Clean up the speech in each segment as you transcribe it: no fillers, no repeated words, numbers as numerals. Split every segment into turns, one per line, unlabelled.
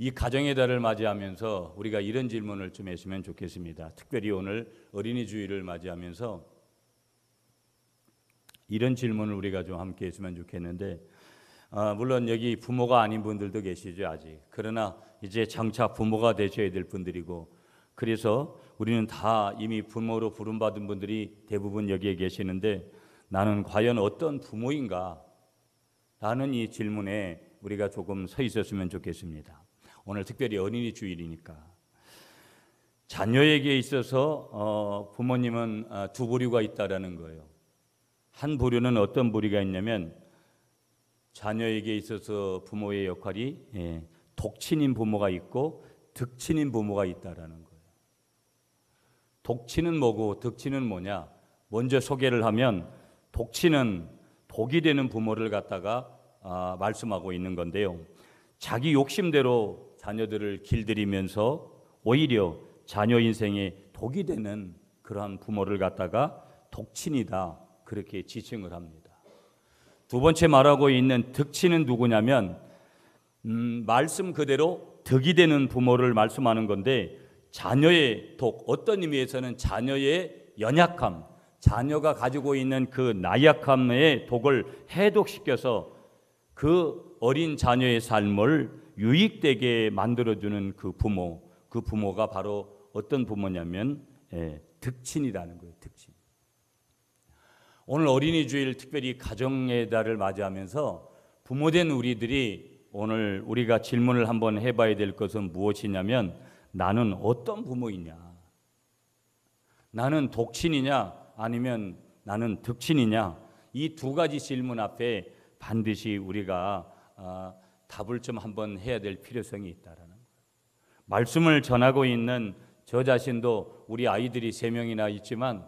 이 가정의 달을 맞이하면서 우리가 이런 질문을 좀 했으면 좋겠습니다. 특별히 오늘 어린이 주일을 맞이하면서 이런 질문을 우리가 좀 함께 했으면 좋겠는데, 물론 여기 부모가 아닌 분들도 계시죠, 아직. 그러나 이제 장차 부모가 되셔야 될 분들이고, 그래서 우리는 다 이미 부모로 부름받은 분들이 대부분 여기에 계시는데, 나는 과연 어떤 부모인가? 라는 이 질문에 우리가 조금 서 있었으면 좋겠습니다. 오늘 특별히 어린이 주일이니까. 자녀에게 있어서 부모님은 두 부류가 있다라는 거예요. 한 부류는 어떤 부류가 있냐면, 자녀에게 있어서 부모의 역할이 독친인 부모가 있고 득친인 부모가 있다라는 거예요. 독친은 뭐고 득친은 뭐냐? 먼저 소개를 하면, 독친은 독이 되는 부모를 갖다가 말씀하고 있는 건데요. 자기 욕심대로 자녀들을 길들이면서 오히려 자녀 인생에 독이 되는 그러한 부모를 갖다가 독친이다, 그렇게 지칭을 합니다. 두 번째 말하고 있는 득친은 누구냐면, 말씀 그대로 득이 되는 부모를 말씀하는 건데, 자녀의 독, 어떤 의미에서는 자녀의 연약함, 자녀가 가지고 있는 그 나약함의 독을 해독시켜서 그 어린 자녀의 삶을 유익되게 만들어주는 그 부모가 바로 어떤 부모냐면 득친이라는 거예요. 득친. 오늘 어린이 주일 특별히 가정의 달을 맞이하면서 부모된 우리들이 오늘 우리가 질문을 한번 해봐야 될 것은 무엇이냐면, 나는 어떤 부모이냐? 나는 독친이냐? 아니면 나는 득친이냐? 이 두 가지 질문 앞에 반드시 우리가 답을 좀 한번 해야 될 필요성이 있다라는 거예요. 말씀을 전하고 있는 저 자신도 우리 아이들이 3명이나 있지만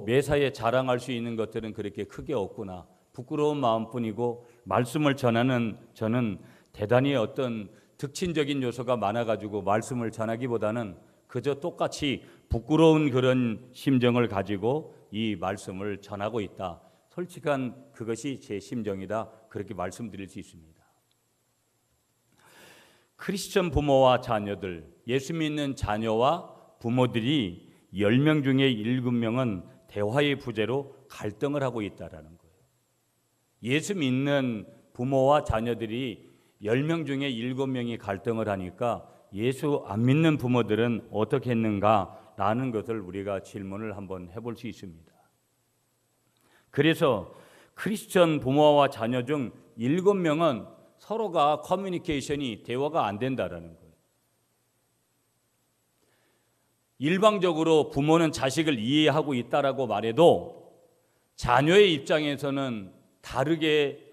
매사에 자랑할 수 있는 것들은 그렇게 크게 없구나, 부끄러운 마음뿐이고, 말씀을 전하는 저는 대단히 어떤 득친적인 요소가 많아가지고 말씀을 전하기보다는 그저 똑같이 부끄러운 그런 심정을 가지고 이 말씀을 전하고 있다. 솔직한 그것이 제 심정이다, 그렇게 말씀드릴 수 있습니다. 크리스천 부모와 자녀들, 예수 믿는 자녀와 부모들이 10명 중에 7명은 대화의 부재로 갈등을 하고 있다라는 거예요. 예수 믿는 부모와 자녀들이 10명 중에 7명이 갈등을 하니까 예수 안 믿는 부모들은 어떻게 했는가라는 것을 우리가 질문을 한번 해볼 수 있습니다. 그래서 크리스천 부모와 자녀 중 7명은 서로가 커뮤니케이션이, 대화가 안 된다라는 거예요. 일방적으로 부모는 자식을 이해하고 있다라고 말해도 자녀의 입장에서는 다르게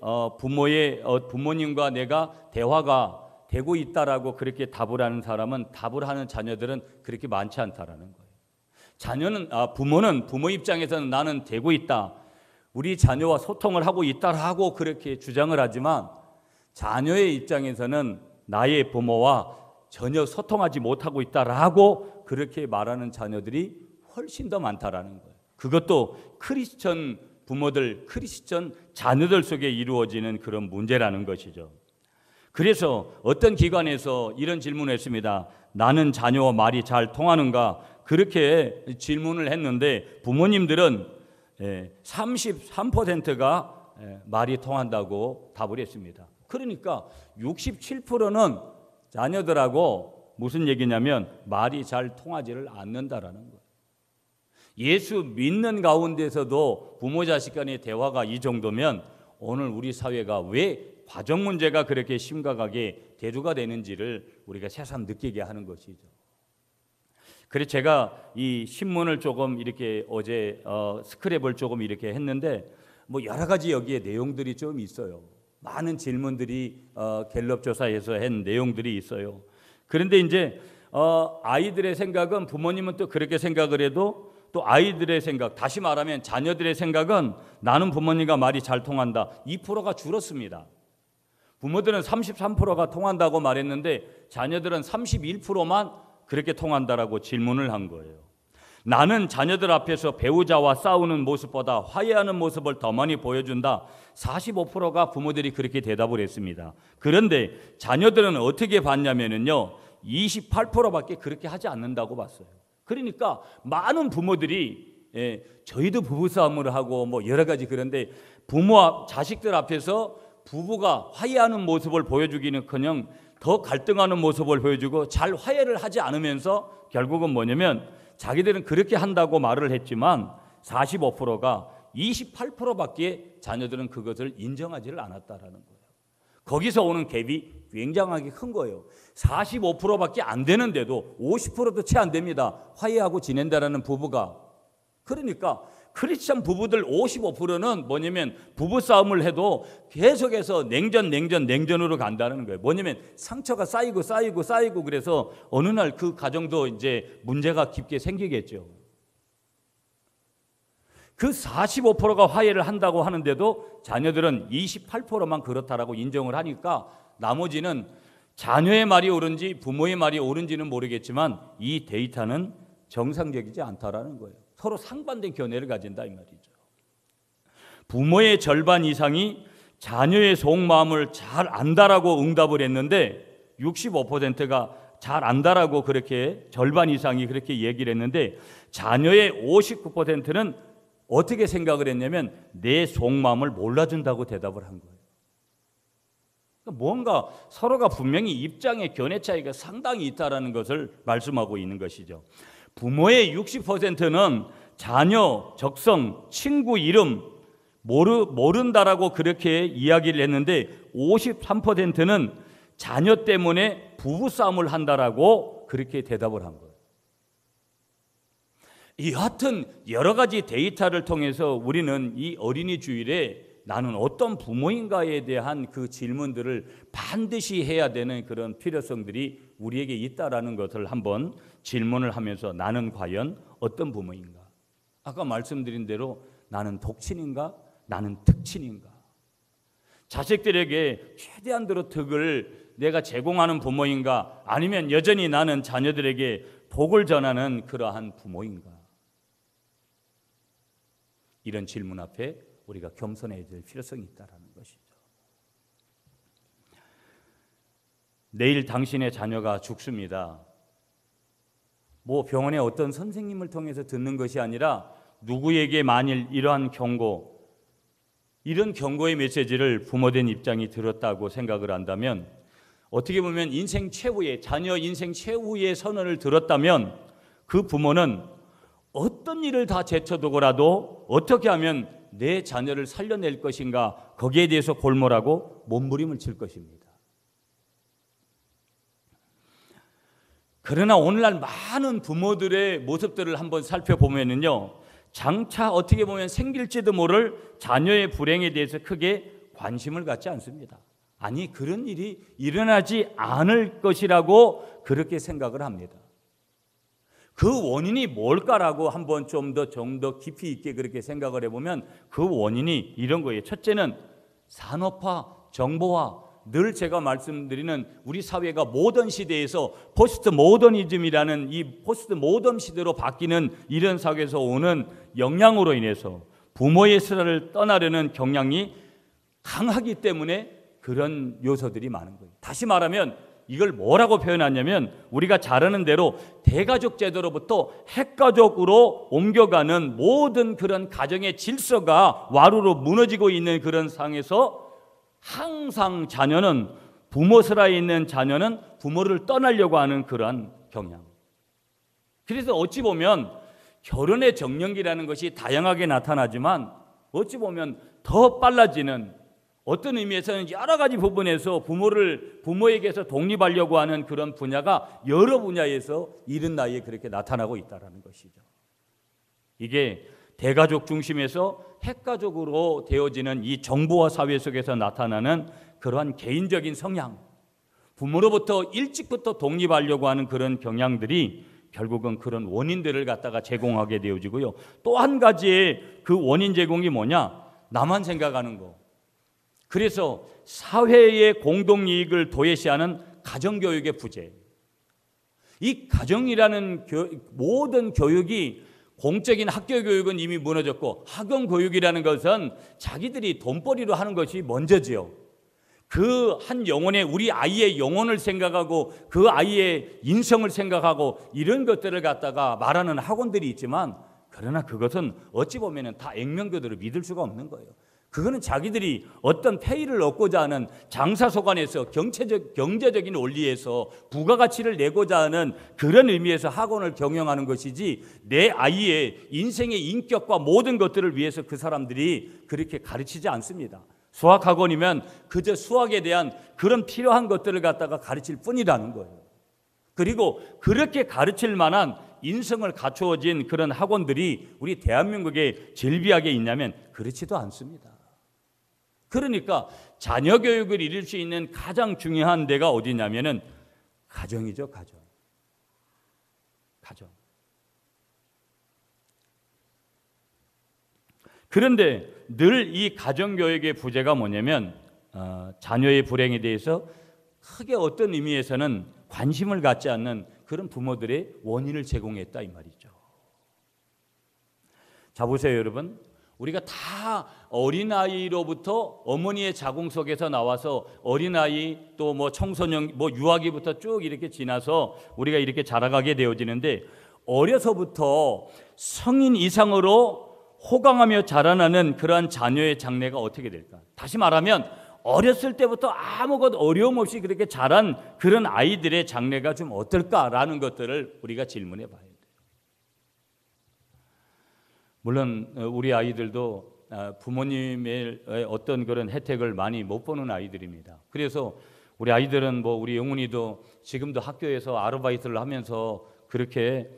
부모님과 내가 대화가 되고 있다라고 그렇게 답을 하는 사람은, 답을 하는 자녀들은 그렇게 많지 않다라는 거예요. 부모는 부모 입장에서는 나는 되고 있다, 우리 자녀와 소통을 하고 있다라고 그렇게 주장을 하지만, 자녀의 입장에서는 나의 부모와 전혀 소통하지 못하고 있다라고 그렇게 말하는 자녀들이 훨씬 더 많다라는 거예요. 그것도 크리스천 부모들, 크리스천 자녀들 속에 이루어지는 그런 문제라는 것이죠. 그래서 어떤 기관에서 이런 질문을 했습니다. 나는 자녀와 말이 잘 통하는가? 그렇게 질문을 했는데 부모님들은 33%가 말이 통한다고 답을 했습니다. 그러니까 67%는 자녀들하고 무슨 얘기냐면 말이 잘 통하지를 않는다라는 거예요. 예수 믿는 가운데서도 부모 자식 간의 대화가 이 정도면 오늘 우리 사회가 왜 과정 문제가 그렇게 심각하게 대두가 되는지를 우리가 새삼 느끼게 하는 것이죠. 그래서 제가 이 신문을 조금 이렇게 어제 스크랩을 조금 이렇게 했는데 여러 가지 여기에 내용들이 좀 있어요. 많은 질문들이 갤럽 조사에서 한 내용들이 있어요. 그런데 이제 아이들의 생각은, 부모님은 또 그렇게 생각을 해도 또 아이들의 생각, 다시 말하면 자녀들의 생각은 나는 부모님과 말이 잘 통한다, 2%가 줄었습니다. 부모들은 33%가 통한다고 말했는데 자녀들은 31%만 그렇게 통한다라고 질문을 한 거예요. 나는 자녀들 앞에서 배우자와 싸우는 모습보다 화해하는 모습을 더 많이 보여준다. 45%가 부모들이 그렇게 대답을 했습니다. 그런데 자녀들은 어떻게 봤냐면요, 28%밖에 그렇게 하지 않는다고 봤어요. 그러니까 많은 부모들이 저희도 부부싸움을 하고 뭐 여러 가지, 그런데 부모와 자식들 앞에서 부부가 화해하는 모습을 보여주기는커녕 더 갈등하는 모습을 보여주고 잘 화해를 하지 않으면서 결국은 뭐냐면 자기들은 그렇게 한다고 말을 했지만 45%가 28%밖에 자녀들은 그것을 인정하지를 않았다라는 거예요. 거기서 오는 갭이 굉장하게 큰 거예요. 45%밖에 안 되는데도 50%도 채 안 됩니다. 화해하고 지낸다라는 부부가. 그러니까 크리스찬 부부들 55%는 뭐냐면 부부싸움을 해도 계속해서 냉전으로 간다는 거예요. 뭐냐면 상처가 쌓이고 그래서 어느 날 그 가정도 이제 문제가 깊게 생기겠죠. 그 45%가 화해를 한다고 하는데도 자녀들은 28%만 그렇다라고 인정을 하니까 나머지는 자녀의 말이 옳은지 부모의 말이 옳은지는 모르겠지만 이 데이터는 정상적이지 않다라는 거예요. 서로 상반된 견해를 가진다 이 말이죠. 부모의 절반 이상이 자녀의 속마음을 잘 안다라고 응답을 했는데 65%가 잘 안다라고 그렇게 절반 이상이 그렇게 얘기를 했는데 자녀의 59%는 어떻게 생각을 했냐면 내 속마음을 몰라준다고 대답을 한 거예요. 그러니까 뭔가 서로가 분명히 입장의 견해 차이가 상당히 있다라는 것을 말씀하고 있는 것이죠. 부모의 60%는 자녀, 적성, 친구 이름 모른다라고 그렇게 이야기를 했는데 53%는 자녀 때문에 부부싸움을 한다라고 그렇게 대답을 한 거예요. 여하튼 여러 가지 데이터를 통해서 우리는 이 어린이 주일에 나는 어떤 부모인가에 대한 그 질문들을 반드시 해야 되는 그런 필요성들이 우리에게 있다라는 것을 한번 질문을 하면서 나는 과연 어떤 부모인가? 아까 말씀드린 대로 나는 독친인가? 나는 특친인가? 자식들에게 최대한대로 덕을 내가 제공하는 부모인가? 아니면 여전히 나는 자녀들에게 복을 전하는 그러한 부모인가? 이런 질문 앞에 우리가 겸손해야 될 필요성이 있다는 것이죠. 내일 당신의 자녀가 죽습니다. 뭐 병원의 어떤 선생님을 통해서 듣는 것이 아니라 누구에게 만일 이러한 경고, 이런 경고의 메시지를 부모된 입장이 들었다고 생각을 한다면 어떻게 보면 인생 최후의 자녀 인생 최후의 선언을 들었다면 그 부모는 어떤 일을 다 제쳐두고라도 어떻게 하면 내 자녀를 살려낼 것인가 거기에 대해서 골몰하고 몸부림을 칠 것입니다. 그러나 오늘날 많은 부모들의 모습들을 한번 살펴보면요, 장차 어떻게 보면 생길지도 모를 자녀의 불행에 대해서 크게 관심을 갖지 않습니다. 아니 그런 일이 일어나지 않을 것이라고 그렇게 생각을 합니다. 그 원인이 뭘까라고 한번 좀 더 깊이 있게 그렇게 생각을 해보면 그 원인이 이런 거예요. 첫째는 산업화, 정보화. 늘 제가 말씀드리는 우리 사회가 모던 시대에서 포스트 모더니즘이라는 이 포스트 모던 시대로 바뀌는 이런 사회에서 오는 영향으로 인해서 부모의 슬을 떠나려는 경향이 강하기 때문에 그런 요소들이 많은 거예요. 다시 말하면 이걸 뭐라고 표현하냐면 우리가 잘 아는 대로 대가족 제도로부터 핵가족으로 옮겨가는 모든 그런 가정의 질서가 와르르 무너지고 있는 그런 상황에서 항상 자녀는 부모 슬하에 있는 자녀는 부모를 떠나려고 하는 그러한 경향. 그래서 어찌 보면 결혼의 정년기라는 것이 다양하게 나타나지만 어찌 보면 더 빨라지는 어떤 의미에서는 여러 가지 부분에서 부모에게서 독립하려고 하는 그런 분야가 여러 분야에서 이른 나이에 그렇게 나타나고 있다는 것이죠. 이게 대가족 중심에서 핵가족으로 되어지는 이 정보화 사회 속에서 나타나는 그러한 개인적인 성향, 부모로부터 일찍부터 독립하려고 하는 그런 경향들이 결국은 그런 원인들을 갖다가 제공하게 되어지고요. 또 한 가지의 그 원인 제공이 뭐냐? 나만 생각하는 거. 그래서 사회의 공동이익을 도외시하는 가정교육의 부재. 이 가정이라는 모든 교육이 공적인 학교 교육은 이미 무너졌고 학원 교육이라는 것은 자기들이 돈벌이로 하는 것이 먼저지요. 그 한 영혼에 우리 아이의 영혼을 생각하고 그 아이의 인성을 생각하고 이런 것들을 갖다가 말하는 학원들이 있지만, 그러나 그것은 어찌 보면 다 액면교대로 믿을 수가 없는 거예요. 그거는 자기들이 어떤 페이를 얻고자 하는 장사소관에서 경제적인 원리에서 부가가치를 내고자 하는 그런 의미에서 학원을 경영하는 것이지, 내 아이의 인생의 인격과 모든 것들을 위해서 그 사람들이 그렇게 가르치지 않습니다. 수학학원이면 그저 수학에 대한 그런 필요한 것들을 갖다가 가르칠 뿐이라는 거예요. 그리고 그렇게 가르칠 만한 인성을 갖추어진 그런 학원들이 우리 대한민국에 질비하게 있냐면 그렇지도 않습니다. 그러니까 자녀 교육을 이룰 수 있는 가장 중요한 데가 어디냐면은 가정이죠, 가정. 그런데 늘 이 가정교육의 부재가 뭐냐면 자녀의 불행에 대해서 크게 어떤 의미에서는 관심을 갖지 않는 그런 부모들의 원인을 제공했다 이 말이죠. 자 보세요 여러분, 우리가 다 어린아이로부터 어머니의 자궁 속에서 나와서 어린아이 또 뭐 청소년 뭐 유아기부터 쭉 이렇게 지나서 우리가 이렇게 자라가게 되어지는데, 어려서부터 성인 이상으로 호강하며 자라나는 그러한 자녀의 장래가 어떻게 될까? 다시 말하면 어렸을 때부터 아무것도 어려움 없이 그렇게 자란 그런 아이들의 장래가 좀 어떨까라는 것들을 우리가 질문해 봐야 돼요. 물론 우리 아이들도 부모님의 어떤 그런 혜택을 많이 못 보는 아이들입니다. 그래서 우리 아이들은 뭐 우리 영훈이도 지금도 학교에서 아르바이트를 하면서 그렇게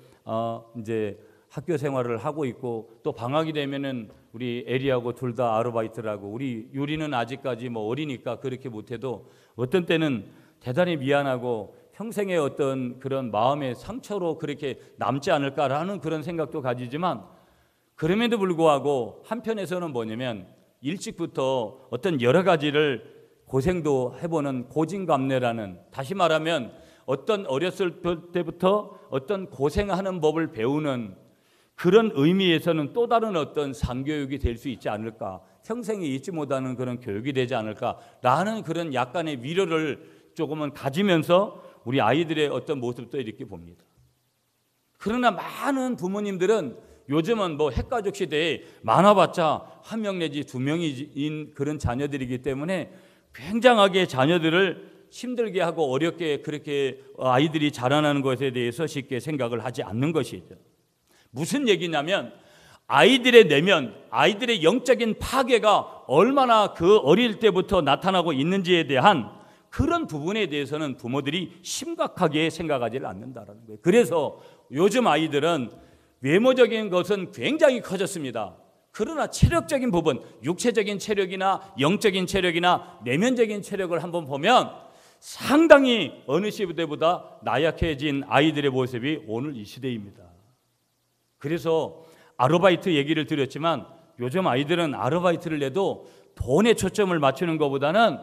이제 학교 생활을 하고 있고, 또 방학이 되면은 우리 에리하고 둘 다 아르바이트를 하고, 우리 유리는 아직까지 뭐 어리니까 그렇게 못해도 어떤 때는 대단히 미안하고 평생의 어떤 그런 마음의 상처로 그렇게 남지 않을까라는 그런 생각도 가지지만, 그럼에도 불구하고 한편에서는 뭐냐면 일찍부터 어떤 여러 가지를 고생도 해보는 고진감래라는, 다시 말하면 어떤 어렸을 때부터 어떤 고생하는 법을 배우는 그런 의미에서는 또 다른 어떤 상교육이 될 수 있지 않을까, 평생에 잊지 못하는 그런 교육이 되지 않을까라는 그런 약간의 위로를 조금은 가지면서 우리 아이들의 어떤 모습도 이렇게 봅니다. 그러나 많은 부모님들은 요즘은 뭐 핵가족 시대에 많아봤자 한 명 내지 두 명인 그런 자녀들이기 때문에 굉장하게 자녀들을 힘들게 하고 어렵게 그렇게 아이들이 자라나는 것에 대해서 쉽게 생각을 하지 않는 것이죠. 무슨 얘기냐면 아이들의 내면, 아이들의 영적인 파괴가 얼마나 그 어릴 때부터 나타나고 있는지에 대한 그런 부분에 대해서는 부모들이 심각하게 생각하지 않는다는 거예요. 그래서 요즘 아이들은 외모적인 것은 굉장히 커졌습니다. 그러나 체력적인 부분, 육체적인 체력이나 영적인 체력이나 내면적인 체력을 한번 보면 상당히 어느 시대보다 나약해진 아이들의 모습이 오늘 이 시대입니다. 그래서 아르바이트 얘기를 드렸지만 요즘 아이들은 아르바이트를 내도 돈에 초점을 맞추는 것보다는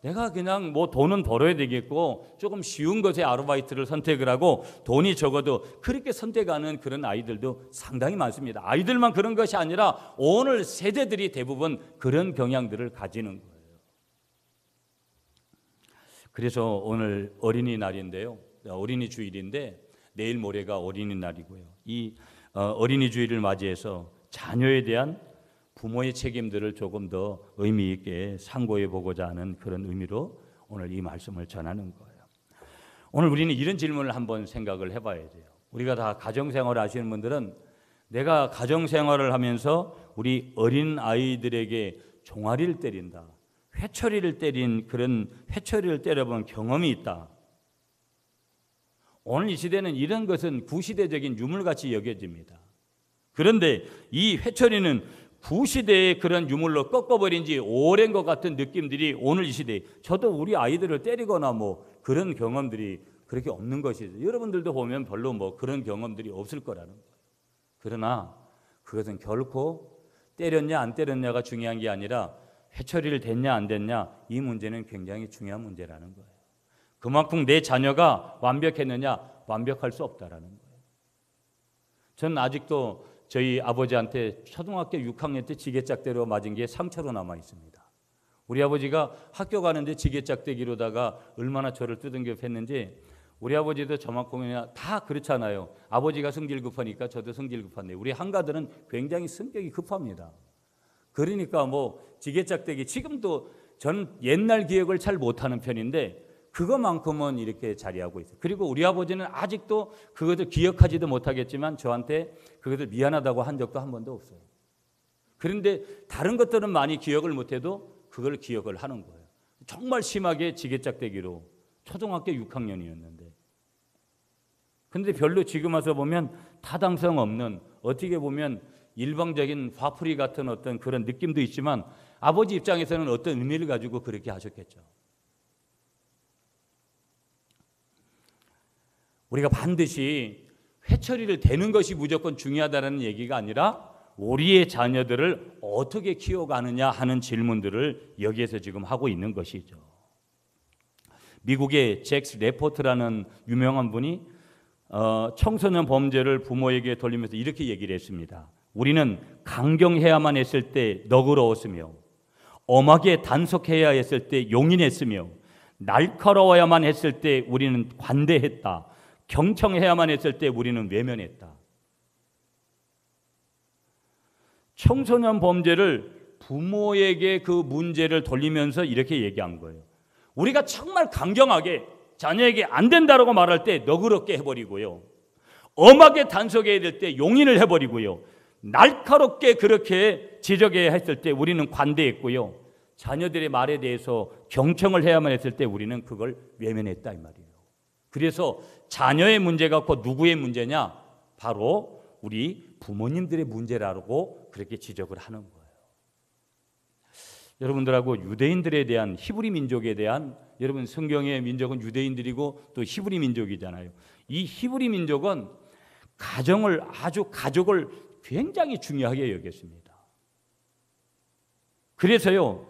내가 그냥 뭐 돈은 벌어야 되겠고 조금 쉬운 것에 아르바이트를 선택을 하고 돈이 적어도 그렇게 선택하는 그런 아이들도 상당히 많습니다. 아이들만 그런 것이 아니라 오늘 세대들이 대부분 그런 경향들을 가지는 거예요. 그래서 오늘 어린이날인데요, 어린이 주일인데 내일 모레가 어린이날이고요. 이 어린이 주일을 맞이해서 자녀에 대한 부모의 책임들을 조금 더 의미 있게 상고해 보고자 하는 그런 의미로 오늘 이 말씀을 전하는 거예요. 오늘 우리는 이런 질문을 한번 생각을 해봐야 돼요. 우리가 다 가정생활을 하시는 분들은 내가 가정생활을 하면서 우리 어린 아이들에게 종아리를 때린다, 회초리를 때린 그런 회초리를 때려본 경험이 있다. 오늘 이 시대는 이런 것은 구시대적인 유물같이 여겨집니다. 그런데 이 회초리는 구시대의 그런 유물로 꺾어버린 지 오랜 것 같은 느낌들이 오늘 이 시대에, 저도 우리 아이들을 때리거나 뭐 그런 경험들이 그렇게 없는 것이죠. 여러분들도 보면 별로 뭐 그런 경험들이 없을 거라는 거예요. 그러나 그것은 결코 때렸냐 안 때렸냐가 중요한 게 아니라 회초리를 댔냐 안 댔냐, 이 문제는 굉장히 중요한 문제라는 거예요. 그만큼 내 자녀가 완벽했느냐, 완벽할 수 없다라는 거예요. 저는 아직도 저희 아버지한테 초등학교 6학년 때 지게짝대로 맞은 게 상처로 남아 있습니다. 우리 아버지가 학교 가는데 지게짝대기로다가 얼마나 저를 두들겨 팼는지, 우리 아버지도 저만큼이나 다 그렇잖아요. 아버지가 성질 급하니까 저도 성질 급한데, 우리 한가들은 굉장히 성격이 급합니다. 그러니까 뭐 지게짝대기, 지금도 저는 옛날 기억을 잘 못하는 편인데 그것만큼은 이렇게 자리하고 있어요. 그리고 우리 아버지는 아직도 그것을 기억하지도 못하겠지만 저한테 그것을 미안하다고 한 적도 한 번도 없어요. 그런데 다른 것들은 많이 기억을 못해도 그걸 기억을 하는 거예요. 정말 심하게 지게짝대기로 초등학교 6학년이었는데, 근데 별로 지금 와서 보면 타당성 없는, 어떻게 보면 일방적인 화풀이 같은 어떤 그런 느낌도 있지만 아버지 입장에서는 어떤 의미를 가지고 그렇게 하셨겠죠. 우리가 반드시 회초리를 대는 것이 무조건 중요하다는 얘기가 아니라 우리의 자녀들을 어떻게 키워가느냐 하는 질문들을 여기에서 지금 하고 있는 것이죠. 미국의 잭스 레포트라는 유명한 분이 청소년 범죄를 부모에게 돌리면서 이렇게 얘기를 했습니다. 우리는 강경해야만 했을 때 너그러웠으며, 엄하게 단속해야 했을 때 용인했으며, 날카로워야만 했을 때 우리는 관대했다. 경청해야만 했을 때 우리는 외면했다. 청소년 범죄를 부모에게 그 문제를 돌리면서 이렇게 얘기한 거예요. 우리가 정말 강경하게 자녀에게 안 된다라고 말할 때 너그럽게 해버리고요, 엄하게 단속해야 될 때 용인을 해버리고요, 날카롭게 그렇게 지적해야 했을 때 우리는 관대했고요, 자녀들의 말에 대해서 경청을 해야만 했을 때 우리는 그걸 외면했다 이 말이에요. 그래서 자녀의 문제가 곧 누구의 문제냐? 바로 우리 부모님들의 문제라고 그렇게 지적을 하는 거예요. 여러분들하고 유대인들에 대한, 히브리 민족에 대한, 여러분 성경의 민족은 유대인들이고 또 히브리 민족이잖아요. 이 히브리 민족은 가족을 굉장히 중요하게 여겼습니다. 그래서요,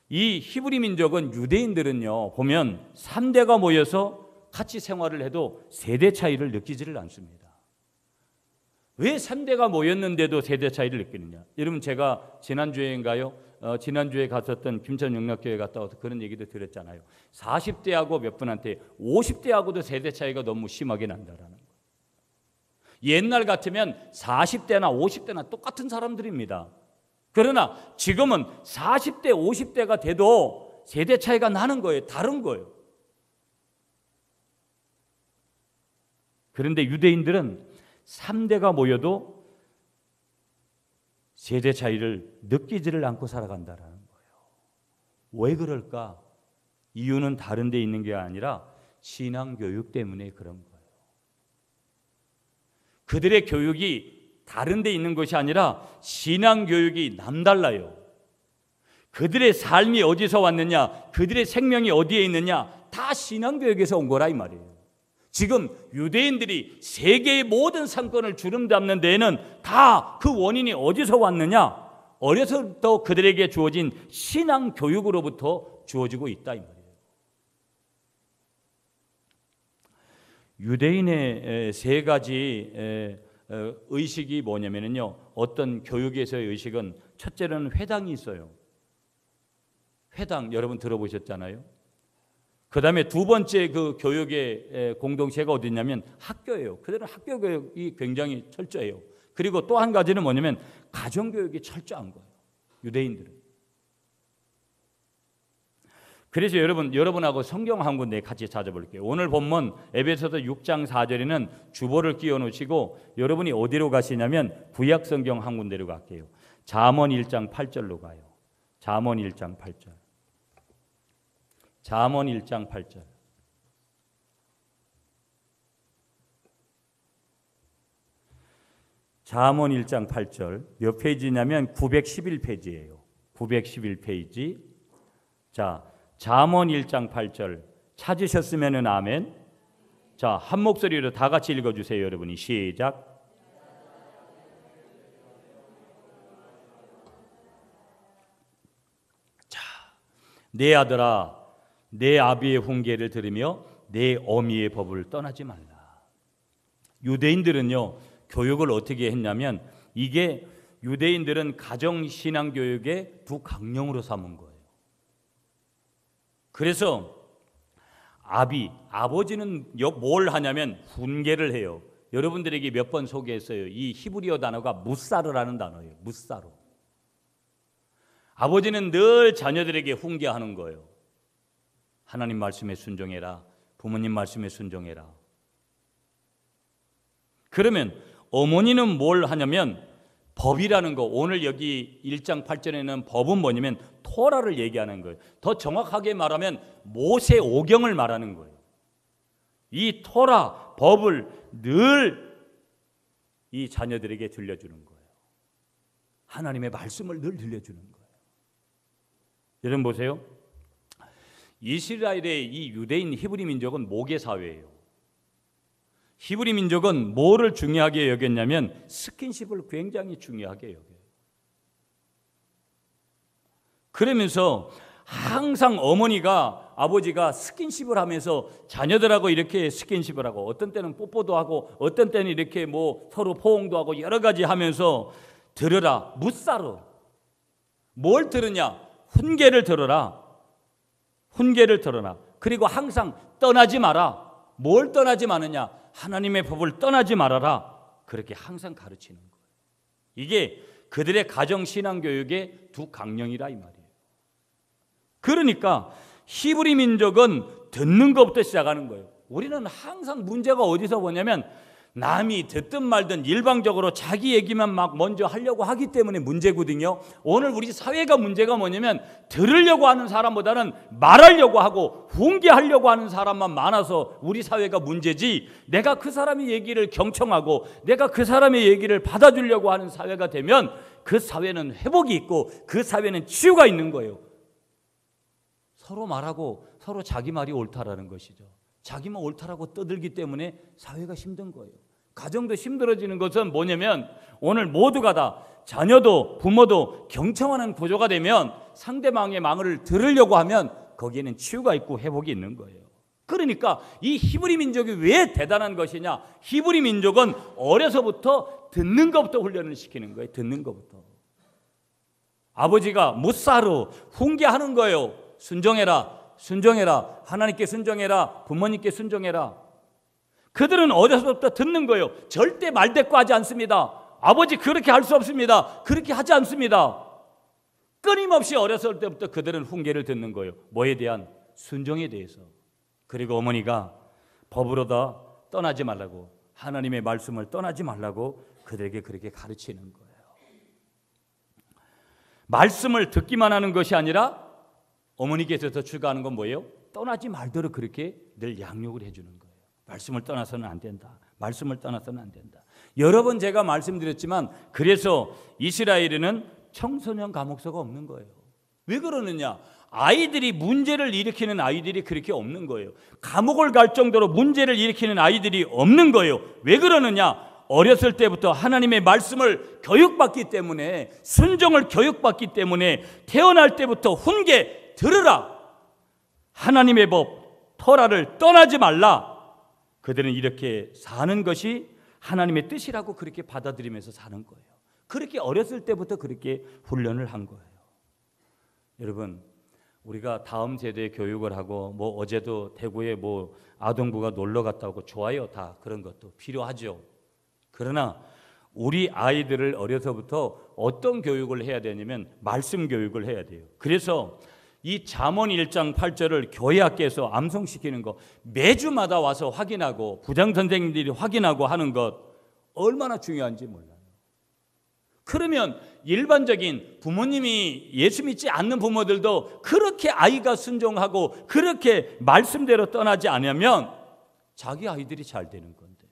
이 히브리 민족은, 유대인들은요 보면 3대가 모여서 같이 생활을 해도 세대 차이를 느끼지를 않습니다. 왜 3대가 모였는데도 세대 차이를 느끼느냐? 여러분, 제가 지난주에인가요? 지난주에 갔었던 김천영락교회 갔다 와서 그런 얘기도 들었잖아요. 40대하고 몇 분한테 50대하고도 세대 차이가 너무 심하게 난다라는 거예요. 옛날 같으면 40대나 50대나 똑같은 사람들입니다. 그러나 지금은 40대, 50대가 돼도 세대 차이가 나는 거예요. 다른 거예요. 그런데 유대인들은 3대가 모여도 세대 차이를 느끼지를 않고 살아간다는 거예요. 왜 그럴까? 이유는 다른 데 있는 게 아니라 신앙교육 때문에 그런 거예요. 그들의 교육이 다른 데 있는 것이 아니라 신앙교육이 남달라요. 그들의 삶이 어디서 왔느냐, 그들의 생명이 어디에 있느냐, 다 신앙교육에서 온 거라 이 말이에요. 지금 유대인들이 세계의 모든 상권을 주름잡는 데에는 다 그 원인이 어디서 왔느냐? 어려서부터 그들에게 주어진 신앙 교육으로부터 주어지고 있다 이 말이에요. 유대인의 세 가지 의식이 뭐냐면요, 어떤 교육에서의 의식은, 첫째로는 회당이 있어요. 회당 여러분 들어보셨잖아요. 그 다음에 두 번째 그 교육의 공동체가 어디냐면 학교예요. 그들은 학교 교육이 굉장히 철저해요. 그리고 또 한 가지는 뭐냐면 가정교육이 철저한 거예요, 유대인들은. 그래서 여러분하고 성경 한 군데 같이 찾아볼게요. 오늘 본문 에베소서 6장 4절에는 주보를 끼워놓으시고 여러분이 어디로 가시냐면 구약 성경 한 군데로 갈게요. 잠언 1장 8절로 가요. 잠언 1장 8절. 잠언 1장 8절. 잠언 1장 8절 몇 페이지냐면 911페이지예요. 911페이지. 자, 잠언 1장 8절 찾으셨으면은 아멘. 자, 한 목소리로 다 같이 읽어주세요, 여러분이. 시작. 자, 내 아들아, 내 아비의 훈계를 들으며 내 어미의 법을 떠나지 말라. 유대인들은요, 교육을 어떻게 했냐면 이게 유대인들은 가정신앙교육의 두 강령으로 삼은 거예요. 그래서 아버지는 뭘 하냐면 훈계를 해요. 여러분들에게 몇 번 소개했어요. 이 히브리어 단어가 무사르라는 단어예요. 무사르. 아버지는 늘 자녀들에게 훈계하는 거예요. 하나님 말씀에 순종해라. 부모님 말씀에 순종해라. 그러면 어머니는 뭘 하냐면 법이라는 거, 오늘 여기 1장 8절에는 법은 뭐냐면 토라를 얘기하는 거예요. 더 정확하게 말하면 모세 오경을 말하는 거예요. 이 토라, 법을 늘 이 자녀들에게 들려주는 거예요. 하나님의 말씀을 늘 들려주는 거예요. 여러분 보세요. 이스라엘의 이 유대인 히브리 민족은 모계 사회예요. 히브리 민족은 뭐를 중요하게 여겼냐면 스킨십을 굉장히 중요하게 여겨요. 그러면서 항상 아버지가 스킨십을 하면서 자녀들하고 이렇게 스킨십을 하고, 어떤 때는 뽀뽀도 하고, 어떤 때는 이렇게 뭐 서로 포옹도 하고 여러 가지 하면서 들으라, 무사로. 뭘 들으냐? 훈계를 들어라. 훈계를 들어라. 그리고 항상 떠나지 마라. 뭘 떠나지 마느냐? 하나님의 법을 떠나지 말아라. 그렇게 항상 가르치는 거예요. 이게 그들의 가정신앙교육의 두 강령이라 이 말이에요. 그러니까 히브리 민족은 듣는 것부터 시작하는 거예요. 우리는 항상 문제가 어디서 보냐면 남이 듣든 말든 일방적으로 자기 얘기만 막 먼저 하려고 하기 때문에 문제거든요. 오늘 우리 사회가 문제가 뭐냐면 들으려고 하는 사람보다는 말하려고 하고 훈계하려고 하는 사람만 많아서 우리 사회가 문제지, 내가 그 사람의 얘기를 경청하고 내가 그 사람의 얘기를 받아주려고 하는 사회가 되면 그 사회는 회복이 있고 그 사회는 치유가 있는 거예요. 서로 말하고 서로 자기 말이 옳다라는 것이죠. 자기만 옳다라고 떠들기 때문에 사회가 힘든 거예요. 가정도 힘들어지는 것은 뭐냐면 오늘 모두가 다 자녀도 부모도 경청하는 구조가 되면 상대방의 말을 들으려고 하면 거기에는 치유가 있고 회복이 있는 거예요. 그러니까 이 히브리 민족이 왜 대단한 것이냐? 히브리 민족은 어려서부터 듣는 것부터 훈련을 시키는 거예요. 듣는 것부터. 아버지가 무사로 훈계하는 거예요. 순종해라. 순종해라. 하나님께 순종해라. 부모님께 순종해라. 그들은 어려서부터 듣는 거예요. 절대 말대꾸하지 않습니다. 아버지 그렇게 할 수 없습니다. 그렇게 하지 않습니다. 끊임없이 어렸을 때부터 그들은 훈계를 듣는 거예요. 뭐에 대한? 순종에 대해서. 그리고 어머니가 법으로 다 떠나지 말라고, 하나님의 말씀을 떠나지 말라고 그들에게 그렇게 가르치는 거예요. 말씀을 듣기만 하는 것이 아니라 어머니께서 더 추가하는 건 뭐예요? 떠나지 말도록 그렇게 늘 양육을 해주는 거예요. 말씀을 떠나서는 안 된다. 말씀을 떠나서는 안 된다. 여러 번 제가 말씀드렸지만 그래서 이스라엘에는 청소년 감옥소가 없는 거예요. 왜 그러느냐? 아이들이 문제를 일으키는 아이들이 그렇게 없는 거예요. 감옥을 갈 정도로 문제를 일으키는 아이들이 없는 거예요. 왜 그러느냐? 어렸을 때부터 하나님의 말씀을 교육받기 때문에, 순종을 교육받기 때문에 태어날 때부터 훈계 들으라. 하나님의 법 토라를 떠나지 말라. 그들은 이렇게 사는 것이 하나님의 뜻이라고 그렇게 받아들이면서 사는 거예요. 그렇게 어렸을 때부터 그렇게 훈련을 한 거예요. 여러분, 우리가 다음 세대에 교육을 하고 뭐 어제도 대구에 뭐 아동부가 놀러 갔다 오고 좋아요. 다 그런 것도 필요하죠. 그러나 우리 아이들을 어려서부터 어떤 교육을 해야 되냐면 말씀 교육을 해야 돼요. 그래서 이 잠언 1장 8절을 교회 학교에서 암송시키는 거 매주마다 와서 확인하고 부장 선생님들이 확인하고 하는 것 얼마나 중요한지 몰라요. 그러면 일반적인 부모님이 예수 믿지 않는 부모들도 그렇게 아이가 순종하고 그렇게 말씀대로 떠나지 않으면 자기 아이들이 잘 되는 건데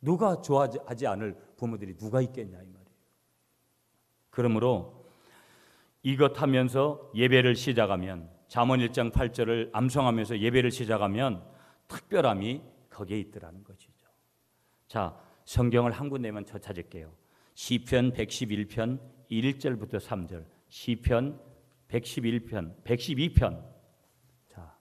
누가 좋아하지 않을 부모들이 누가 있겠냐 이 말이에요. 그러므로 이것 하면서 예배를 시작하면 잠언 1장 8절을 암송하면서 예배를 시작하면 특별함이 거기에 있더라는 것이죠. 자, 성경을 한 군데만 더 찾을게요. 시편 111편 1절부터 3절. 시편 111편 112편. 자,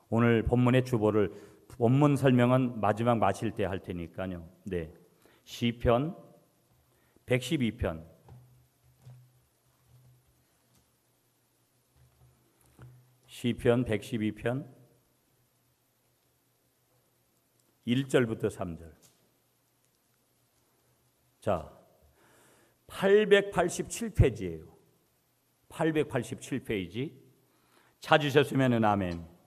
오늘 본문의 주보를 본문 설명은 마지막 마칠 때 할 테니까요. 네. 시편 112편 시편 112편 1절부터 3절. 자, 887페이지예요. 887페이지. 찾으셨으면 아멘.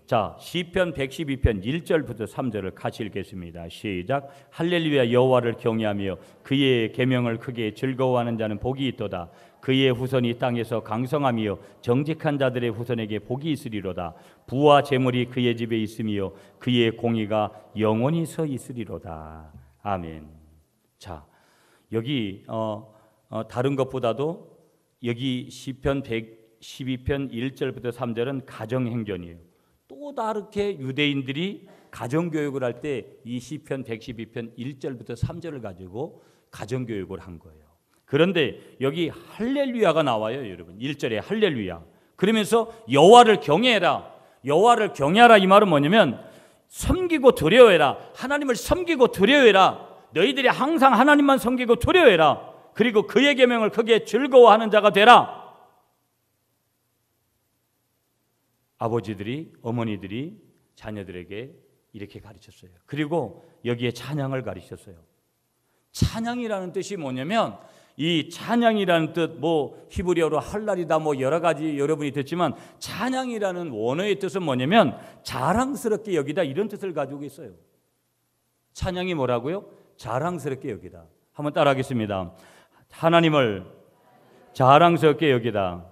자, 시편 112편 1절부터 3절을 같이 읽겠습니다. 시작. 할렐루야. 여호와를 경외하며 그의 계명을 크게 즐거워하는 자는 복이 있도다. 그의 후손이 땅에서 강성하며 정직한 자들의 후손에게 복이 있으리로다. 부와 재물이 그의 집에 있으며 그의 공의가 영원히 서 있으리로다. 아멘. 자, 여기 다른 것보다도 여기 시편 112편 1절부터 3절은 가정행전이에요. 또 다르게 유대인들이 가정교육을 할 때 이 시편 112편 1절부터 3절을 가지고 가정교육을 한 거예요. 그런데 여기 할렐루야가 나와요, 여러분. 1절에 할렐루야. 그러면서 여호와를 경외해라. 여호와를 경외하라 이 말은 뭐냐면 섬기고 두려워해라. 하나님을 섬기고 두려워해라. 너희들이 항상 하나님만 섬기고 두려워해라. 그리고 그의 계명을 크게 즐거워하는 자가 되라. 아버지들이, 어머니들이 자녀들에게 이렇게 가르쳤어요. 그리고 여기에 찬양을 가르쳤어요. 찬양이라는 뜻이 뭐냐면 이 찬양이라는 뜻, 뭐 히브리어로 할랄이다, 뭐 여러 가지 여러분이 듣지만 찬양이라는 원어의 뜻은 뭐냐면 자랑스럽게 여기다, 이런 뜻을 가지고 있어요. 찬양이 뭐라고요? 자랑스럽게 여기다. 한번 따라하겠습니다. 하나님을 자랑스럽게 여기다.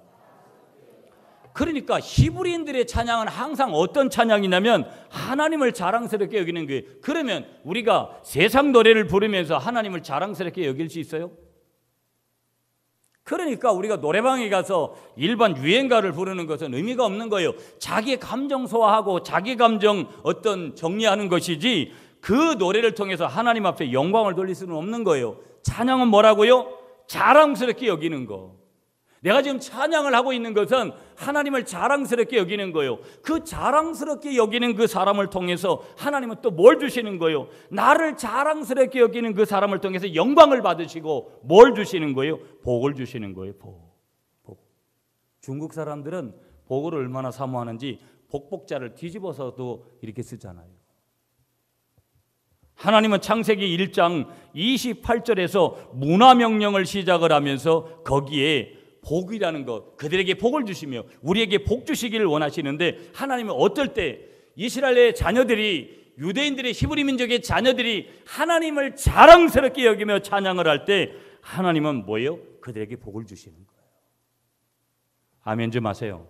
그러니까 히브리인들의 찬양은 항상 어떤 찬양이냐면 하나님을 자랑스럽게 여기는 거예요. 그러면 우리가 세상 노래를 부르면서 하나님을 자랑스럽게 여길 수 있어요? 그러니까 우리가 노래방에 가서 일반 유행가를 부르는 것은 의미가 없는 거예요. 자기 감정 소화하고 자기 감정 어떤 정리하는 것이지 그 노래를 통해서 하나님 앞에 영광을 돌릴 수는 없는 거예요. 찬양은 뭐라고요? 자랑스럽게 여기는 거. 내가 지금 찬양을 하고 있는 것은 하나님을 자랑스럽게 여기는 거예요. 그 자랑스럽게 여기는 그 사람을 통해서 하나님은 또 뭘 주시는 거예요? 나를 자랑스럽게 여기는 그 사람을 통해서 영광을 받으시고 뭘 주시는 거예요? 복을 주시는 거예요. 복. 중국 사람들은 복을 얼마나 사모하는지 복복자를 뒤집어서도 이렇게 쓰잖아요. 하나님은 창세기 1장 28절에서 문화명령을 시작을 하면서 거기에 복이라는 것, 그들에게 복을 주시며 우리에게 복 주시기를 원하시는데 하나님은 어떨 때 이스라엘의 자녀들이, 유대인들의 히브리 민족의 자녀들이 하나님을 자랑스럽게 여기며 찬양을 할 때 하나님은 뭐예요? 그들에게 복을 주시는 거예요. 아멘 좀 하세요.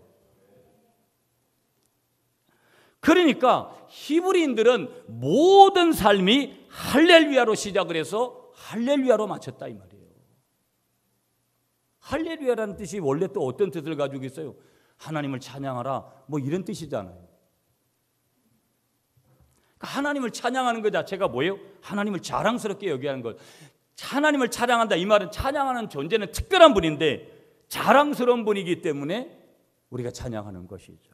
그러니까 히브리인들은 모든 삶이 할렐루야로 시작을 해서 할렐루야로 마쳤다 이 말이에요. 할렐루야라는 뜻이 원래 또 어떤 뜻을 가지고 있어요? 하나님을 찬양하라, 뭐 이런 뜻이잖아요. 그러니까 하나님을 찬양하는 것 자체가 뭐예요? 하나님을 자랑스럽게 여기는 것. 하나님을 찬양한다 이 말은 찬양하는 존재는 특별한 분인데 자랑스러운 분이기 때문에 우리가 찬양하는 것이죠.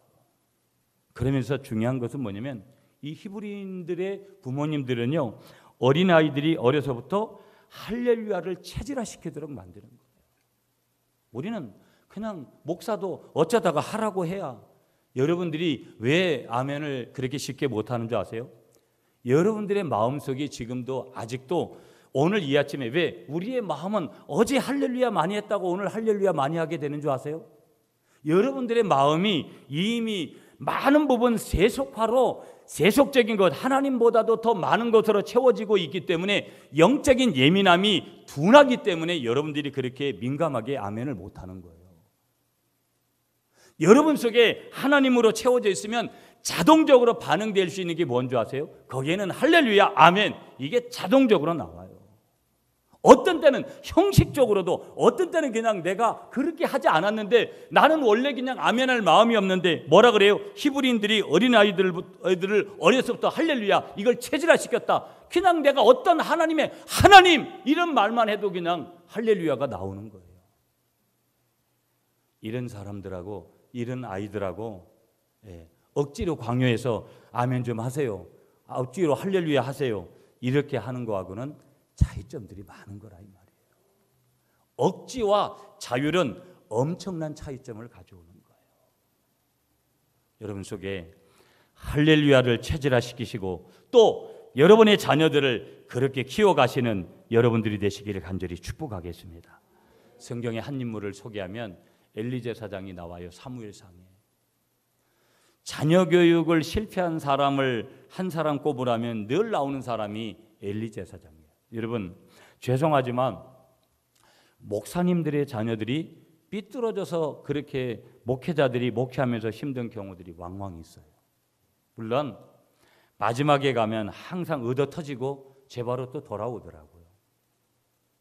그러면서 중요한 것은 뭐냐면 이 히브리인들의 부모님들은요, 어린아이들이 어려서부터 할렐루야를 체질화시키도록 만드는 거예요. 우리는 그냥 목사도 어쩌다가 하라고 해야. 여러분들이 왜 아멘을 그렇게 쉽게 못하는 줄 아세요? 여러분들의 마음속에 지금도 아직도 오늘 이 아침에 왜 우리의 마음은 어제 할렐루야 많이 했다고 오늘 할렐루야 많이 하게 되는 줄 아세요? 여러분들의 마음이 이미 많은 부분 세속적인 것, 하나님보다도 더 많은 것으로 채워지고 있기 때문에 영적인 예민함이 둔하기 때문에 여러분들이 그렇게 민감하게 아멘을 못하는 거예요. 여러분 속에 하나님으로 채워져 있으면 자동적으로 반응될 수 있는 게 뭔지 아세요? 거기에는 할렐루야, 아멘, 이게 자동적으로 나와요. 어떤 때는 형식적으로도, 어떤 때는 그냥 내가 그렇게 하지 않았는데 나는 원래 그냥 아멘할 마음이 없는데 뭐라 그래요? 히브리인들이 어린아이들을 어려서부터 할렐루야 이걸 체질화시켰다. 그냥 내가 어떤 하나님의 하나님 이런 말만 해도 그냥 할렐루야가 나오는 거예요. 이런 사람들하고 이런 아이들하고 억지로 강요해서 아멘 좀 하세요, 억지로 할렐루야 하세요 이렇게 하는 거하고는 차이점들이 많은 거라 이 말이에요. 억지와 자율은 엄청난 차이점을 가져오는 거예요. 여러분 속에 할렐루야를 체질화시키시고 또 여러분의 자녀들을 그렇게 키워가시는 여러분들이 되시기를 간절히 축복하겠습니다. 성경의 한 인물을 소개하면 엘리 제사장이 나와요. 사무엘상에. 자녀 교육을 실패한 사람을 한 사람 꼽으라면 늘 나오는 사람이 엘리 제사장이에요. 여러분 죄송하지만 목사님들의 자녀들이 삐뚤어져서 그렇게 목회자들이 목회하면서 힘든 경우들이 왕왕 있어요. 물론 마지막에 가면 항상 얻어 터지고 제 바로 또 돌아오더라고요.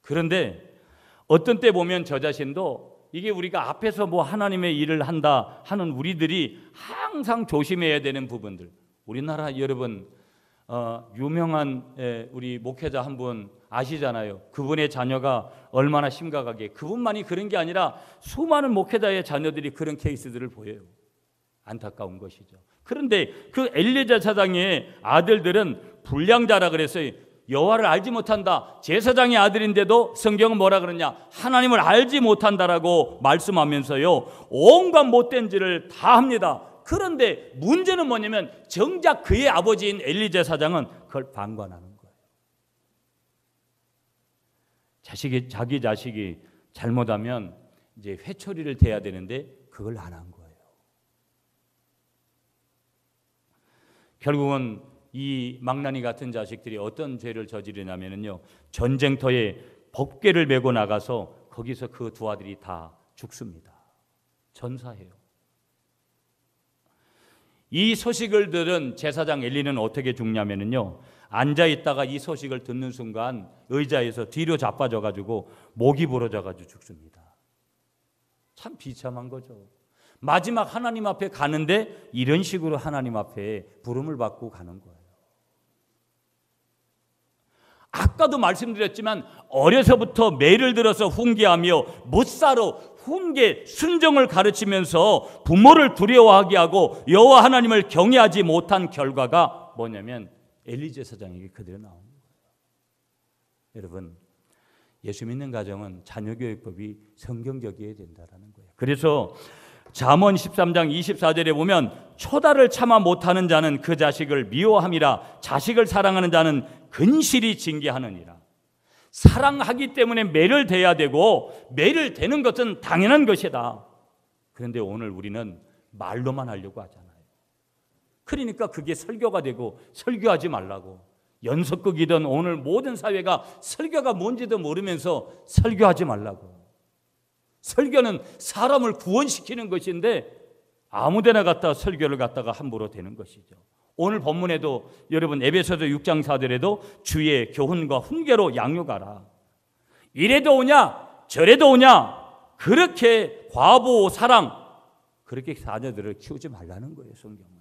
그런데 어떤 때 보면 저 자신도 이게 우리가 앞에서 뭐 하나님의 일을 한다 하는 우리들이 항상 조심해야 되는 부분들. 우리나라 여러분 유명한 우리 목회자 한 분 아시잖아요. 그분의 자녀가 얼마나 심각하게, 그분만이 그런 게 아니라 수많은 목회자의 자녀들이 그런 케이스들을 보여요. 안타까운 것이죠. 그런데 그 엘리 제사장의 아들들은 불량자라 그랬어요. 여호와를 알지 못한다. 제사장의 아들인데도 성경은 뭐라 그러냐? 하나님을 알지 못한다라고 말씀하면서요, 온갖 못된 짓을 다 합니다. 그런데 문제는 뭐냐면 정작 그의 아버지인 엘리 제사장은 그걸 방관하는 거예요. 자기 자식이 잘못하면 이제 회초리를 대야 되는데 그걸 안 한 거예요. 결국은 이 망나니 같은 자식들이 어떤 죄를 저지르냐면요, 전쟁터에 법궤를 메고 나가서 거기서 그 두 아들이 다 죽습니다. 전사해요. 이 소식을 들은 제사장 엘리는 어떻게 죽냐면요, 앉아 있다가 이 소식을 듣는 순간 의자에서 뒤로 자빠져 가지고 목이 부러져 가지고 죽습니다. 참 비참한 거죠. 마지막 하나님 앞에 가는데 이런 식으로 하나님 앞에 부름을 받고 가는 거예요. 아까도 말씀드렸지만 어려서부터 매를 들어서 훈계하며 못살아 훈계, 순종을 가르치면서 부모를 두려워하게 하고 여호와 하나님을 경외하지 못한 결과가 뭐냐면 엘리 제사장에게 그대로 나오는 거예요. 여러분, 예수 믿는 가정은 자녀교육법이 성경적이어야 된다는 거예요. 그래서 잠언 13장 24절에 보면 초다를 참아 못하는 자는 그 자식을 미워함이라, 자식을 사랑하는 자는 근실이 징계하느니라. 사랑하기 때문에 매를 대야 되고 매를 대는 것은 당연한 것이다. 그런데 오늘 우리는 말로만 하려고 하잖아요. 그러니까 그게 설교가 되고 설교하지 말라고, 연속극이든 오늘 모든 사회가 설교가 뭔지도 모르면서 설교하지 말라고. 설교는 사람을 구원시키는 것인데 아무데나 갖다 설교를 갖다가 함부로 되는 것이죠. 오늘 본문에도 여러분 에베소서 6장 4절에도 주의 교훈과 훈계로 양육하라. 이래도 오냐 저래도 오냐 그렇게 과보 사랑 그렇게 자녀들을 키우지 말라는 거예요. 성경은요.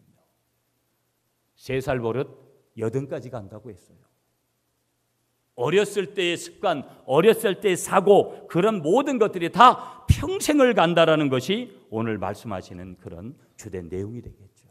3살 버릇 8까지 간다고 했어요. 어렸을 때의 습관, 어렸을 때의 사고, 그런 모든 것들이 다 평생을 간다라는 것이 오늘 말씀하시는 그런 주된 내용이 되겠죠.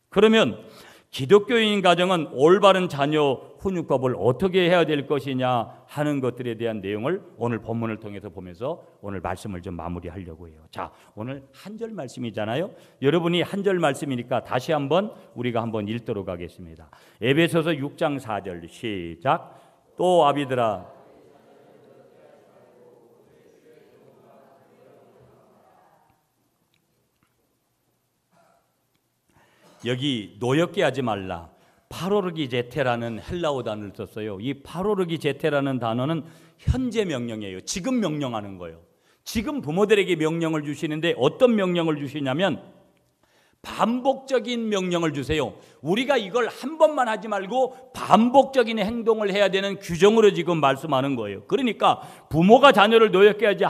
그러면 기독교인 가정은 올바른 자녀 훈육법을 어떻게 해야 될 것이냐 하는 것들에 대한 내용을 오늘 본문을 통해서 보면서 오늘 말씀을 좀 마무리하려고 해요. 자, 오늘 한 절 말씀이잖아요. 여러분이 한 절 말씀이니까 다시 한번 우리가 한번 읽도록 하겠습니다. 에베소서 6장 4절 시작. 또 아비들아, 여기 노엽게 하지 말라. 파로르기제테라는 헬라어 단어를 썼어요. 이 파로르기제테라는 단어는 현재 명령이에요. 지금 명령하는 거예요. 지금 부모들에게 명령을 주시는데 어떤 명령을 주시냐면 반복적인 명령을 주세요. 우리가 이걸 한 번만 하지 말고 반복적인 행동을 해야 되는 규정으로 지금 말씀하는 거예요. 그러니까 부모가 자녀를 노엽게 하지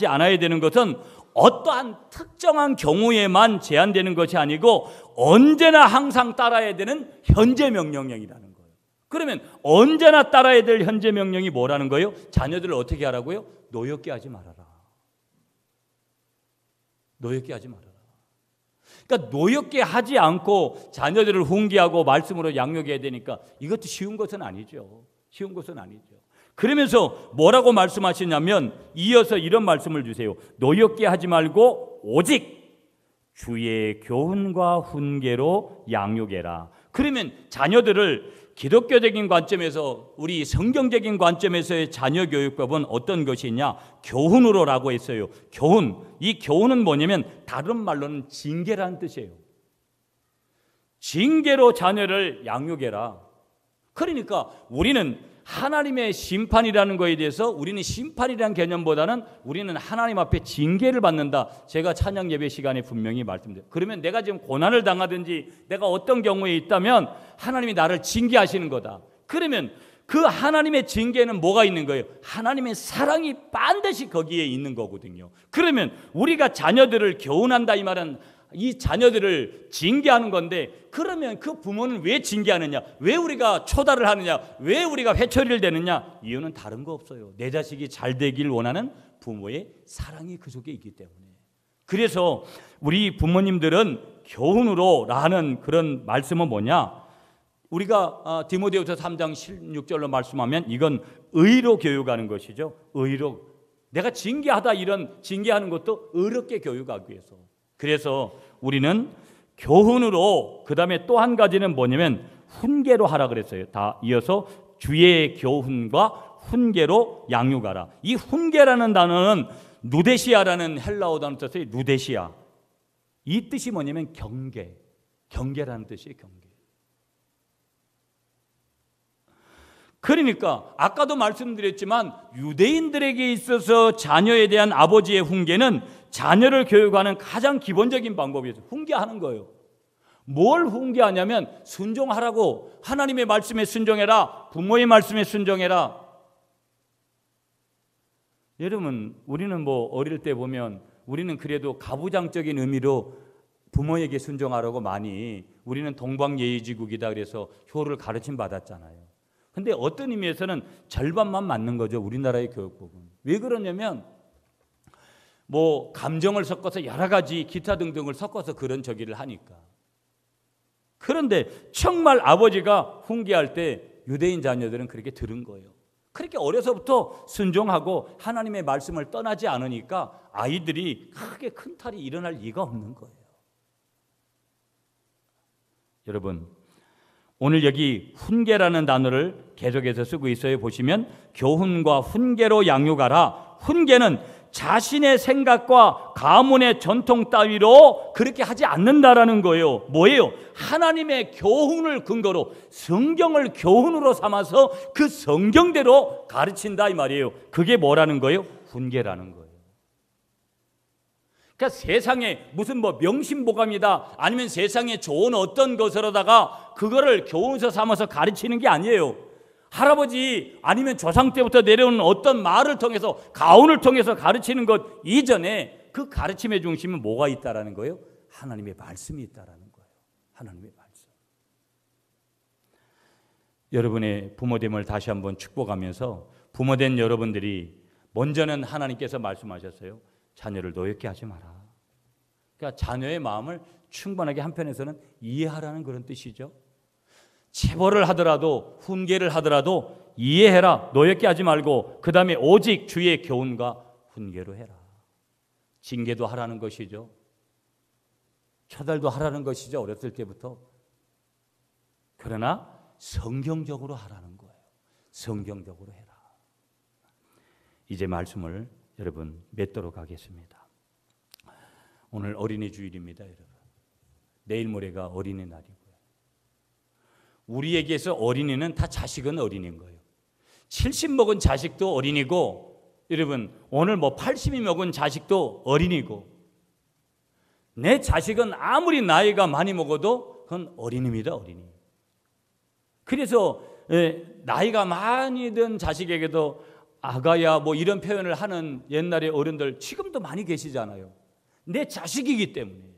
않아야 되는 것은 어떠한 특정한 경우에만 제한되는 것이 아니고 언제나 항상 따라야 되는 현재 명령이라는 거예요. 그러면 언제나 따라야 될 현재 명령이 뭐라는 거예요? 자녀들을 어떻게 하라고요? 노엽게 하지 말아라. 노엽게 하지 말아라. 그러니까 노엽게 하지 않고 자녀들을 훈계하고 말씀으로 양육해야 되니까 이것도 쉬운 것은 아니죠. 쉬운 것은 아니죠. 그러면서 뭐라고 말씀하시냐면 이어서 이런 말씀을 주세요. 노엽게 하지 말고 오직 주의 교훈과 훈계로 양육해라. 그러면 자녀들을 기독교적인 관점에서, 우리 성경적인 관점에서의 자녀 교육법은 어떤 것이냐? 교훈으로라고 했어요. 교훈. 이 교훈은 뭐냐면 다른 말로는 징계라는 뜻이에요. 징계로 자녀를 양육해라. 그러니까 우리는 하나님의 심판이라는 것에 대해서, 우리는 심판이라는 개념보다는 우리는 하나님 앞에 징계를 받는다. 제가 찬양 예배 시간에 분명히 말씀드려요. 그러면 내가 지금 고난을 당하든지 내가 어떤 경우에 있다면 하나님이 나를 징계하시는 거다. 그러면 그 하나님의 징계는 뭐가 있는 거예요? 하나님의 사랑이 반드시 거기에 있는 거거든요. 그러면 우리가 자녀들을 교훈한다, 이 말은 이 자녀들을 징계하는 건데, 그러면 그 부모는 왜 징계하느냐? 왜 우리가 초달을 하느냐? 왜 우리가 회초리를 대느냐? 이유는 다른 거 없어요. 내 자식이 잘 되길 원하는 부모의 사랑이 그 속에 있기 때문에. 그래서 우리 부모님들은 교훈으로라는 그런 말씀은 뭐냐? 우리가 디모데후서 3장 16절로 말씀하면 이건 의로 교육하는 것이죠. 의로. 내가 징계하다, 이런 징계하는 것도 의롭게 교육하기 위해서. 그래서 우리는 교훈으로, 그 다음에 또 한 가지는 뭐냐면 훈계로 하라 그랬어요. 다 이어서 주의 교훈과 훈계로 양육하라. 이 훈계라는 단어는 누데시아라는 헬라어 단어 뜻의 누데시아. 이 뜻이 뭐냐면 경계, 경계라는 뜻이에요. 경계. 그러니까 아까도 말씀드렸지만 유대인들에게 있어서 자녀에 대한 아버지의 훈계는 자녀를 교육하는 가장 기본적인 방법이에요. 훈계하는 거예요. 뭘 훈계하냐면 순종하라고. 하나님의 말씀에 순종해라. 부모의 말씀에 순종해라. 여러분, 우리는 뭐 어릴 때 보면 우리는 그래도 가부장적인 의미로 부모에게 순종하라고 많이, 우리는 동방예의지국이다 그래서 효를 가르침 받았잖아요. 근데 어떤 의미에서는 절반만 맞는 거죠. 우리나라의 교육법은. 왜 그러냐면 뭐 감정을 섞어서 여러 가지 기타 등등을 섞어서 그런 저기를 하니까. 그런데 정말 아버지가 훈계할 때 유대인 자녀들은 그렇게 들은 거예요. 그렇게 어려서부터 순종하고 하나님의 말씀을 떠나지 않으니까 아이들이 크게 큰 탈이 일어날 리가 없는 거예요. 여러분, 오늘 여기 훈계라는 단어를 계속해서 쓰고 있어요. 보시면 교훈과 훈계로 양육하라. 훈계는 자신의 생각과 가문의 전통 따위로 그렇게 하지 않는다라는 거예요. 뭐예요? 하나님의 교훈을 근거로, 성경을 교훈으로 삼아서 그 성경대로 가르친다 이 말이에요. 그게 뭐라는 거예요? 훈계라는 거예요. 그러니까 세상에 무슨 뭐 명심보감이다, 아니면 세상에 좋은 어떤 것으로다가 그거를 교훈서 삼아서 가르치는 게 아니에요. 할아버지 아니면 조상 때부터 내려오는 어떤 말을 통해서, 가훈을 통해서 가르치는 것 이전에 그 가르침의 중심은 뭐가 있다라는 거예요? 하나님의 말씀이 있다라는 거예요. 하나님의 말씀. 여러분의 부모됨을 다시 한번 축복하면서, 부모된 여러분들이 먼저는 하나님께서 말씀하셨어요. 자녀를 노엽게 하지 마라. 그러니까 자녀의 마음을 충분하게 한편에서는 이해하라는 그런 뜻이죠. 체벌을 하더라도, 훈계를 하더라도 이해해라. 노엽게 하지 말고 그 다음에 오직 주의 교훈과 훈계로 해라. 징계도 하라는 것이죠. 처달도 하라는 것이죠. 어렸을 때부터. 그러나 성경적으로 하라는 거예요. 성경적으로 해라. 이제 말씀을 여러분 맺도록 하겠습니다. 오늘 어린이 주일입니다, 여러분. 내일 모레가 어린이날이고요. 우리에게서 어린이는 다 자식은 어린이인 거예요. 70 먹은 자식도 어린이고, 여러분 오늘 뭐 80이 먹은 자식도 어린이고, 내 자식은 아무리 나이가 많이 먹어도 그건 어린입니다, 어린이. 그래서 나이가 많이 든 자식에게도 아가야 뭐 이런 표현을 하는 옛날의 어른들 지금도 많이 계시잖아요. 내 자식이기 때문에.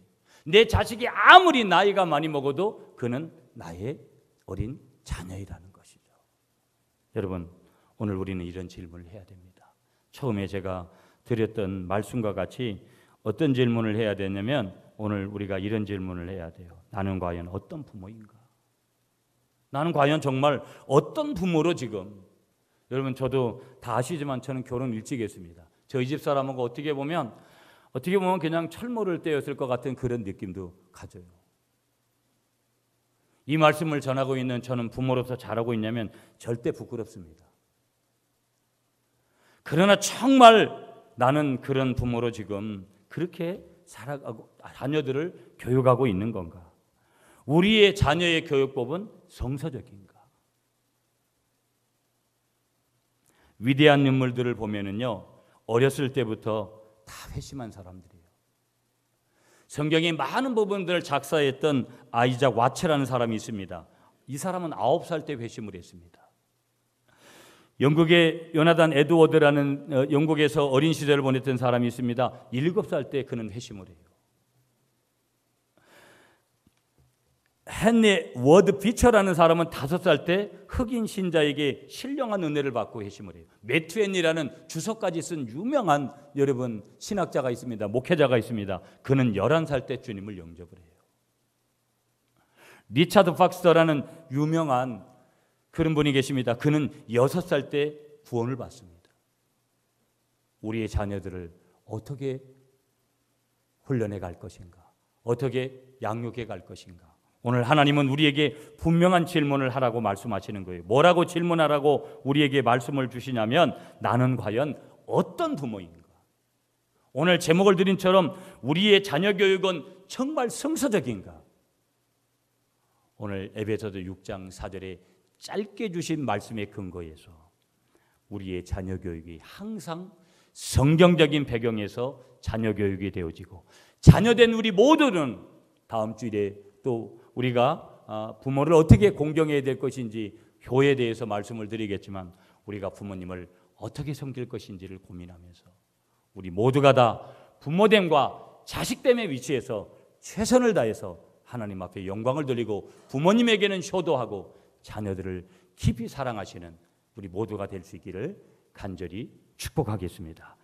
내 자식이 아무리 나이가 많이 먹어도 그는 나의 어린 자녀이라는 것이죠. 여러분, 오늘 우리는 이런 질문을 해야 됩니다. 처음에 제가 드렸던 말씀과 같이 어떤 질문을 해야 되냐면, 오늘 우리가 이런 질문을 해야 돼요. 나는 과연 어떤 부모인가? 나는 과연 정말 어떤 부모로 지금 여러분 저도 다 아시지만 저는 결혼 일찍 했습니다. 저희 집 사람하고 어떻게 보면 그냥 철모를 떼었을 것 같은 그런 느낌도 가져요. 이 말씀을 전하고 있는 저는 부모로서 잘하고 있냐면 절대 부끄럽습니다. 그러나 정말 나는 그런 부모로 지금 그렇게 살아가고 자녀들을 교육하고 있는 건가? 우리의 자녀의 교육법은 성서적인가? 위대한 인물들을 보면은요, 어렸을 때부터 다 회심한 사람들이에요. 성경의 많은 부분들을 작사했던 아이작 와츠라는 사람이 있습니다. 이 사람은 9살 때 회심을 했습니다. 영국의 요나단 에드워드라는 영국에서 어린 시절을 보냈던 사람이 있습니다. 7살 때 그는 회심을 해요. 헨리 워드 비처라는 사람은 5살 때 흑인 신자에게 신령한 은혜를 받고 회심을 해요. 매튜 헨리라는 주석까지 쓴 유명한 여러분 신학자가 있습니다. 목회자가 있습니다. 그는 11살 때 주님을 영접을 해요. 리차드 박스터라는 유명한 그런 분이 계십니다. 그는 6살 때 구원을 받습니다. 우리의 자녀들을 어떻게 훈련해 갈 것인가? 어떻게 양육해 갈 것인가? 오늘 하나님은 우리에게 분명한 질문을 하라고 말씀하시는 거예요. 뭐라고 질문하라고 우리에게 말씀을 주시냐면 나는 과연 어떤 부모인가? 오늘 제목을 드린 처럼 우리의 자녀 교육은 정말 성서적인가? 오늘 에베소서 6장 4절에 짧게 주신 말씀의 근거에서 우리의 자녀 교육이 항상 성경적인 배경에서 자녀 교육이 되어지고 자녀된 우리 모두는 다음 주일에 또 우리가 부모를 어떻게 공경해야 될 것인지 효에 대해서 말씀을 드리겠지만 우리가 부모님을 어떻게 섬길 것인지를 고민하면서 우리 모두가 다 부모됨과 자식됨의 위치에서 최선을 다해서 하나님 앞에 영광을 돌리고 부모님에게는 효도하고 자녀들을 깊이 사랑하시는 우리 모두가 될 수 있기를 간절히 축복하겠습니다.